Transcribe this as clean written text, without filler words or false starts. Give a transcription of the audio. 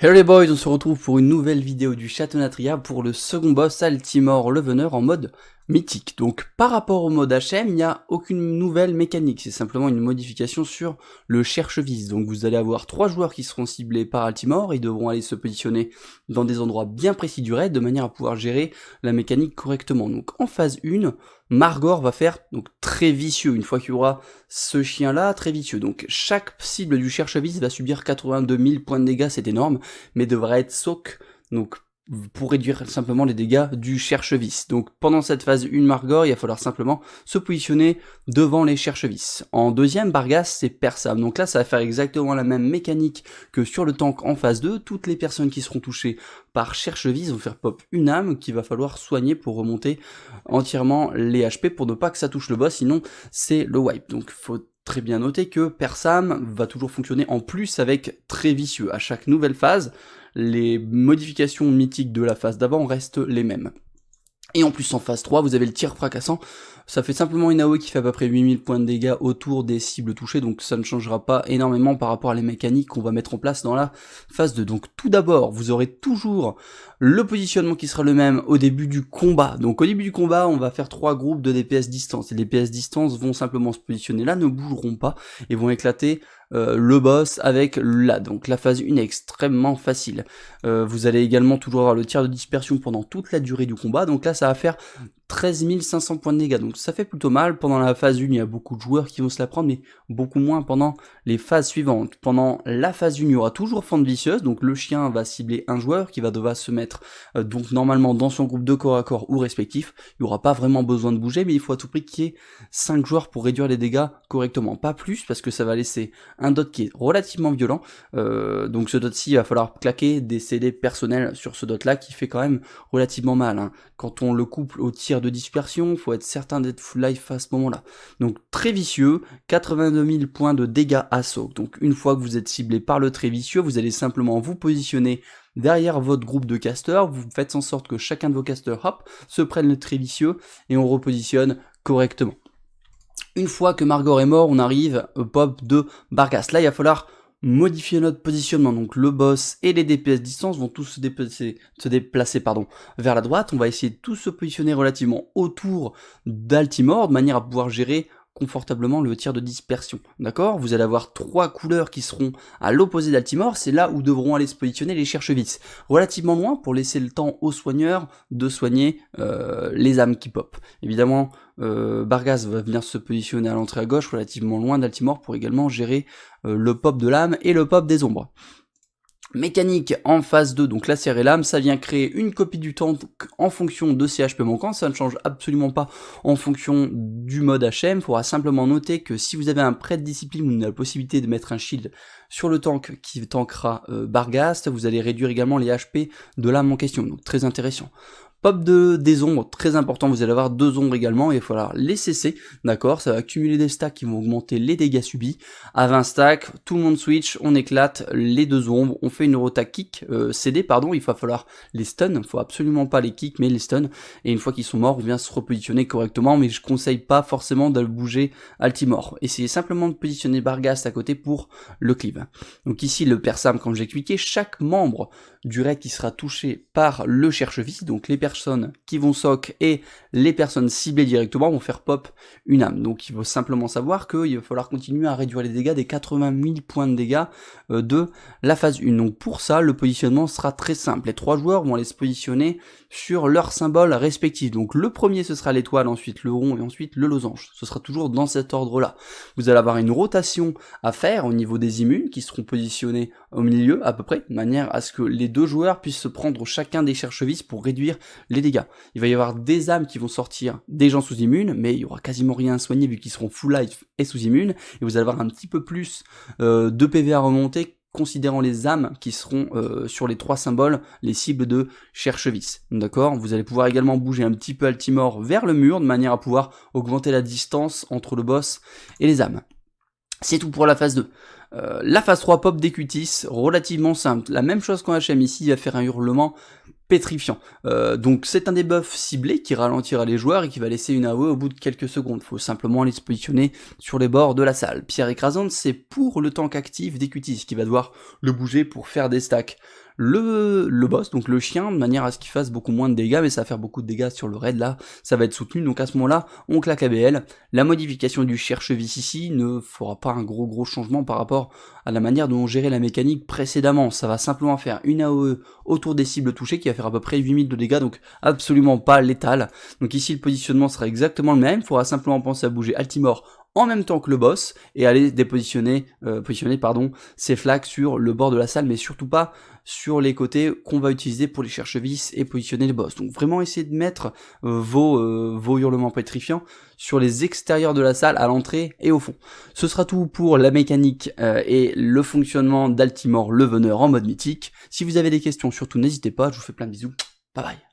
Hello les boys, on se retrouve pour une nouvelle vidéo du Château Natria pour le second boss Altimor le Veneur en mode mythique. Donc par rapport au mode HM, il n'y a aucune nouvelle mécanique, c'est simplement une modification sur le cherche-vis. Donc vous allez avoir 3 joueurs qui seront ciblés par Altimor, ils devront aller se positionner dans des endroits bien précis du raid de manière à pouvoir gérer la mécanique correctement. Donc en phase 1, Margor va faire donc très vicieux, une fois qu'il y aura ce chien là, très vicieux. Donc chaque cible du cherche-vis va subir 82 000 points de dégâts, c'est énorme, mais devra être soak, donc pour réduire simplement les dégâts du cherche-vis. Donc pendant cette phase 1 Margor, il va falloir simplement se positionner devant les cherche-vis. En deuxième, Barghast, c'est Persam. Donc là, ça va faire exactement la même mécanique que sur le tank en phase 2. Toutes les personnes qui seront touchées par cherche-vis vont faire pop une âme qu'il va falloir soigner pour remonter entièrement les HP pour ne pas que ça touche le boss, sinon c'est le wipe. Donc faut très bien noter que Persam va toujours fonctionner en plus avec très vicieux. À chaque nouvelle phase, les modifications mythiques de la phase d'avant restent les mêmes. Et en plus en phase 3, vous avez le tir fracassant, ça fait simplement une AOE qui fait à peu près 8000 points de dégâts autour des cibles touchées, donc ça ne changera pas énormément par rapport à les mécaniques qu'on va mettre en place dans la phase 2. Donc tout d'abord, vous aurez toujours le positionnement qui sera le même au début du combat. Donc au début du combat, on va faire 3 groupes de DPS distance, et les DPS distance vont simplement se positionner là, ne bougeront pas, et vont éclater le boss avec donc la phase 1 est extrêmement facile. Vous allez également toujours avoir le tir de dispersion pendant toute la durée du combat, donc là ça va faire 13 500 points de dégâts, donc ça fait plutôt mal. Pendant la phase 1, il y a beaucoup de joueurs qui vont se la prendre, mais beaucoup moins pendant les phases suivantes. Pendant la phase 1, il y aura toujours fente vicieuse, donc le chien va cibler un joueur qui va devoir se mettre donc normalement dans son groupe de corps à corps ou respectif. Il n'y aura pas vraiment besoin de bouger, mais il faut à tout prix qu'il y ait 5 joueurs pour réduire les dégâts correctement, pas plus, parce que ça va laisser un dot qui est relativement violent, donc ce dot-ci, il va falloir claquer des CD personnels sur ce dot-là qui fait quand même relativement mal, hein. Quand on le couple au tir de dispersion, faut être certain d'être full life à ce moment-là. Donc très vicieux, 82 000 points de dégâts à soak. Donc une fois que vous êtes ciblé par le très vicieux, vous allez simplement vous positionner derrière votre groupe de casters, vous faites en sorte que chacun de vos casters, hop, se prenne le très vicieux et on repositionne correctement. Une fois que Margor est mort, on arrive au pop de Barghast. Là, il va falloir modifier notre positionnement, donc le boss et les DPS distance vont tous se déplacer vers la droite. On va essayer de tous se positionner relativement autour d'Altimor, de manière à pouvoir gérer confortablement le tir de dispersion, d'accord? Vous allez avoir 3 couleurs qui seront à l'opposé d'Altimor, c'est là où devront aller se positionner les cherche-vis, relativement loin pour laisser le temps aux soigneurs de soigner les âmes qui pop. Évidemment, Barghast va venir se positionner à l'entrée à gauche, relativement loin d'Altimor, pour également gérer le pop de l'âme et le pop des ombres. Mécanique en phase 2, donc la serrée lame, ça vient créer une copie du tank en fonction de ses HP manquants, ça ne change absolument pas en fonction du mode HM, il faudra simplement noter que si vous avez un prêt de discipline, vous avez la possibilité de mettre un shield sur le tank qui tankera Barghast, vous allez réduire également les HP de l'âme en question, donc très intéressant. Pop des ombres, très important, vous allez avoir 2 ombres également, et il va falloir les cesser, d'accord, ça va accumuler des stacks qui vont augmenter les dégâts subis. À 20 stacks, tout le monde switch, on éclate les 2 ombres, on fait une rota kick, CD pardon, il va falloir les stun, il faut absolument pas les kick mais les stun, et une fois qu'ils sont morts, on vient se repositionner correctement, mais je conseille pas forcément de bouger Altimor. Essayez simplement de positionner Barghast à côté pour le cleave. Donc ici le Persam, comme j'ai expliqué, chaque membre du raid qui sera touché par le cherche-vis, donc les personnes qui vont sock et les personnes ciblées directement vont faire pop une âme. Donc il faut simplement savoir qu'il va falloir continuer à réduire les dégâts des 80 000 points de dégâts de la phase 1. Donc pour ça, le positionnement sera très simple. Les 3 joueurs vont aller se positionner sur leur symbole respectif. Donc le premier ce sera l'étoile, ensuite le rond et ensuite le losange. Ce sera toujours dans cet ordre-là. Vous allez avoir une rotation à faire au niveau des immunes qui seront positionnés au milieu à peu près, de manière à ce que les 2 joueurs puissent se prendre chacun des cherche-vis pour réduire les dégâts. Il va y avoir des âmes qui vont sortir des gens sous immunes, mais il y aura quasiment rien à soigner vu qu'ils seront full life et sous immunes, et vous allez avoir un petit peu plus de PV à remonter considérant les âmes qui seront sur les 3 symboles, les cibles de cherche-vis. D'accord? Vous allez pouvoir également bouger un petit peu Altimor vers le mur, de manière à pouvoir augmenter la distance entre le boss et les âmes. C'est tout pour la phase 2. La phase 3 pop des cutis, relativement simple. La même chose qu'en HM ici, il va faire un hurlement pétrifiant. Donc c'est un debuff ciblé qui ralentira les joueurs et qui va laisser une AOE au bout de quelques secondes. Faut simplement aller se positionner sur les bords de la salle. Pierre écrasante, c'est pour le tank actif des cutis qui va devoir le bouger pour faire des stacks. le boss, donc le chien, de manière à ce qu'il fasse beaucoup moins de dégâts, mais ça va faire beaucoup de dégâts sur le raid, là, ça va être soutenu, donc à ce moment-là, on claque ABL. La modification du cherche-vis ici ne fera pas un gros changement par rapport à la manière dont on gérait la mécanique précédemment, ça va simplement faire une AOE autour des cibles touchées, qui va faire à peu près 8000 de dégâts, donc absolument pas létal. Donc ici, le positionnement sera exactement le même, il faudra simplement penser à bouger Altimore en même temps que le boss, et aller positionner ses flaques sur le bord de la salle, mais surtout pas sur les côtés qu'on va utiliser pour les cherche-vis et positionner les boss. Donc vraiment essayer de mettre vos hurlements pétrifiants sur les extérieurs de la salle, à l'entrée et au fond. Ce sera tout pour la mécanique et le fonctionnement d'Altimore le Veneur en mode mythique. Si vous avez des questions, surtout n'hésitez pas, je vous fais plein de bisous, bye bye.